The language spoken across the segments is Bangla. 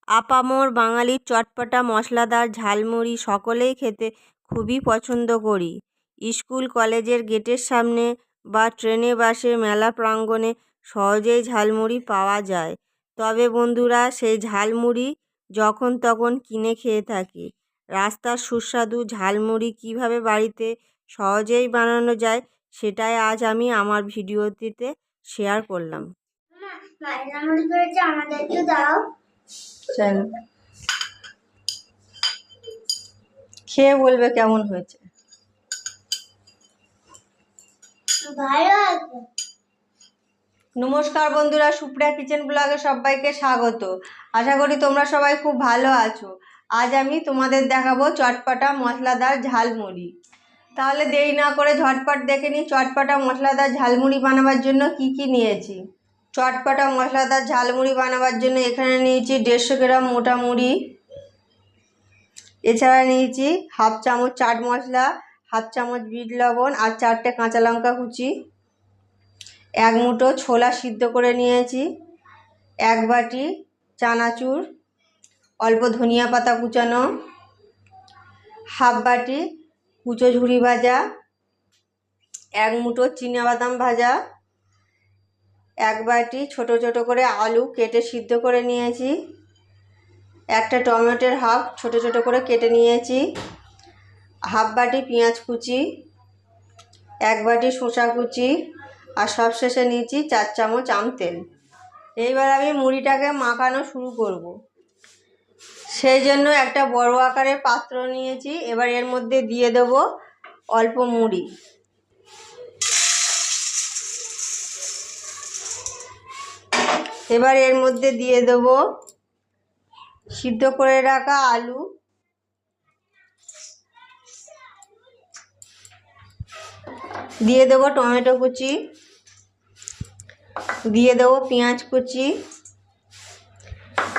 আপামর বাঙালির চটপটা মশলাদার ঝালমুড়ি সকলেই খেতে খুবই পছন্দ করি। স্কুল কলেজের গেটের সামনে বা ট্রেনে বাসে মেলা প্রাঙ্গণে সহজেই ঝালমুড়ি পাওয়া যায়। তবে বন্ধুরা, সেই ঝালমুড়ি যখন তখন কিনে খেয়ে থাকি। রাস্তার সুস্বাদু ঝালমুড়ি কিভাবে বাড়িতে সহজেই বানানো যায় সেটাই আজ আমি আমার ভিডিওটিতে শেয়ার করলাম। চলো খেয়ে বলবে কেমন হয়েছে। নমস্কার বন্ধুরা, সুপ্রিয়া কিচেন ব্লগে সবাইকে স্বাগত। আশা করি তোমরা সবাই খুব ভালো আছো। আজ আমি তোমাদের দেখাবো চটপটা মশলাদার ঝালমুড়ি। তাহলে দেরি না করে ঝটপট দেখে নিই চটপটা মশলাদার ঝালমুড়ি বানাবার জন্য কি কি নিয়েছি। চটপটা মশলাদার ঝালমুড়ি বানাবার জন্য এখানে নিয়েছি 150 গ্রাম মোটা মুড়ি, এছাড়া নিয়েছি হাফ চামচ চাট মশলা, হাফ চামচ বিট লবণ আর 4টে কাঁচা লঙ্কা কুচি, 1 মুঠো ছোলা সিদ্ধ করে নিয়েছি, 1 বাটি চানাচুর, অল্প ধনিয়া পাতা কুচানো, হাফ বাটি কুচো ঝুরি ভাজা, 1 মুঠো চিনাবাদাম ভাজা, 1 বাটি ছোট ছোট করে আলু কেটে সিদ্ধ করে নিয়েছি, একটা টমেটোর হাফ ছোট ছোট করে কেটে নিয়েছি, হাফ বাটি পেঁয়াজ কুচি, 1 বাটি শসা কুচি, আর সবশেষে নিয়েছি 4 চামচ আম তেল। এইবার আমি মুড়িটাকে মাখানো শুরু করব। সেই জন্য একটা বড় আকারের পাত্র নিয়েছি। এবার এর মধ্যে দিয়ে দেব অল্প মুড়ি, এবার এর মধ্যে দিয়ে দেব সিদ্ধ করে রাখা আলু, দিয়ে দেব টমেটো কুচি, দিয়ে দেব পেঁয়াজ কুচি,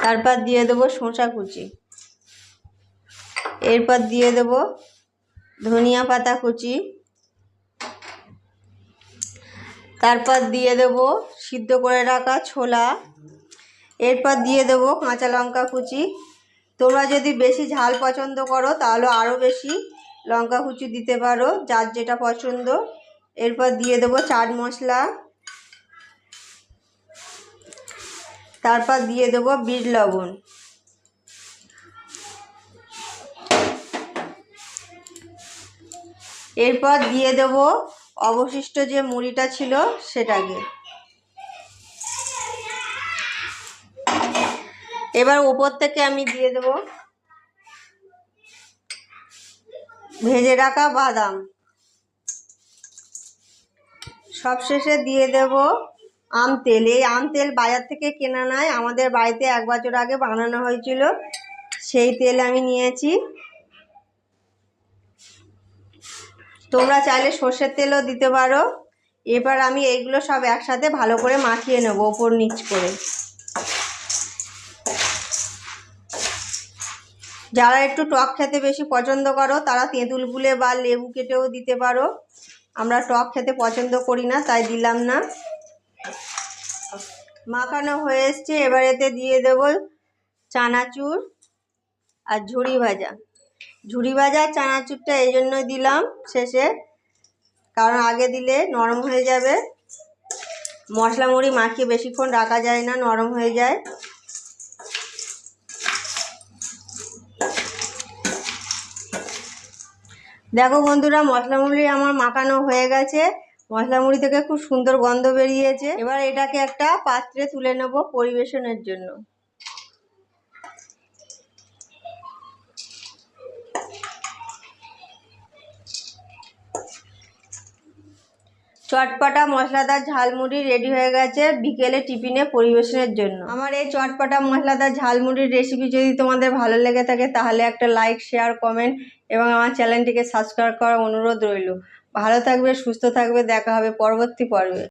তারপর দিয়ে দেব শসা কুচি, এরপর দিয়ে দেব ধনিয়া পাতা কুচি, তারপর দিয়ে দেব সিদ্ধ করে রাখা ছোলা, এরপর দিয়ে দেব কাঁচা লঙ্কা কুচি। তোমরা যদি বেশি ঝাল পছন্দ করো তাহলে আরও বেশি লঙ্কা কুচি দিতে পারো, যার যেটা পছন্দ। এরপর দিয়ে দেব চাট মশলা, তারপর দিয়ে দেব বিট লবণ, এরপর দিয়ে দেব অবশিষ্ট যে মুড়িটা ছিল সেটাকে। এবার উপর থেকে আমি দিয়ে দেব ভেজে রাখা বাদাম, সবশেষে দিয়ে দেব আম তেল। এই আম তেল বাজার থেকে কেনা নয়, আমাদের বাড়িতে 1 বছর আগে বানানো হয়েছিল, সেই তেল আমি নিয়েছি। তোমরা চাইলে সর্ষের তেলও দিতে পারো। এবার আমি এইগুলো সব একসাথে ভালো করে মাখিয়ে নেব ওপর নিচ করে। যারা একটু টক খেতে বেশি পছন্দ করো তারা তেঁতুল গুলে বা লেবু কেটেও দিতে পারো। আমরা টক খেতে পছন্দ করি না, তাই দিলাম না। মাখানো হয়ে এসছে, এবার এতে দিয়ে দেব চানাচুর আর ঝুরি ভাজা। ঝুরি ভাজা চানাচুরটা এই জন্য দিলাম শেষে, কারণ আগে দিলে নরম হয়ে যাবে। মশলা মুড়ি মাখিয়ে বেশিক্ষণ রাখা যায় না, নরম হয়ে যায়। দেখো বন্ধুরা, মশলা মুড়ি আমার মাখানো হয়ে গেছে। মশলা মুড়ি থেকে খুব সুন্দর গন্ধ বেরিয়েছে। এবার এটাকে একটা পাত্রে তুলে নেব পরিবেশনের জন্য। চটপটা মশলাদার ঝালমুড়ি রেডি হয়ে গেছে বিকেলে টিফিনে পরিবেশনের জন্য। আমার এই চটপটা মশলাদার ঝালমুড়ির রেসিপি যদি তোমাদের ভালো লেগে থাকে তাহলে একটা লাইক, শেয়ার, কমেন্ট এবং আমার চ্যানেলটিকে সাবস্ক্রাইব করার অনুরোধ রইল। ভালো থাকবে, সুস্থ থাকবে, দেখা হবে পরবর্তী পর্বে।